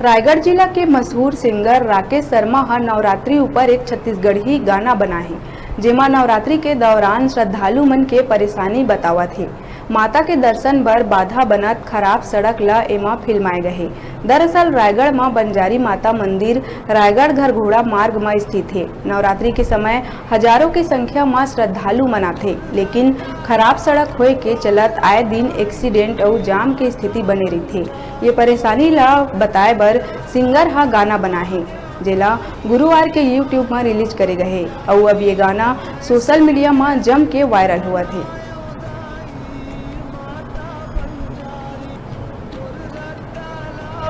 रायगढ़ जिला के मशहूर सिंगर राकेश शर्मा हा नवरात्रि ऊपर एक छत्तीसगढ़ी गाना बना है, जेमा नवरात्रि के दौरान श्रद्धालु मन के परेशानी बतावत है। माता के दर्शन बर बाधा बनत खराब सड़क ला एमा फिल्माए गए। दरअसल रायगढ़ में बंजारी माता मंदिर रायगढ़ घरघोड़ा मार्ग में स्थित है। नवरात्रि के समय हजारों की संख्या में श्रद्धालु मनाथे, लेकिन खराब सड़क होए के चलत आए दिन एक्सीडेंट और जाम के स्थिति बने रही। ये परेशानी ला बताए बर सिंगर हा गाना बना है, जेला गुरुवार के यूट्यूब में रिलीज करे गए और अब ये गाना सोशल मीडिया में जम के वायरल हुआ थे।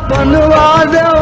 बनवा दो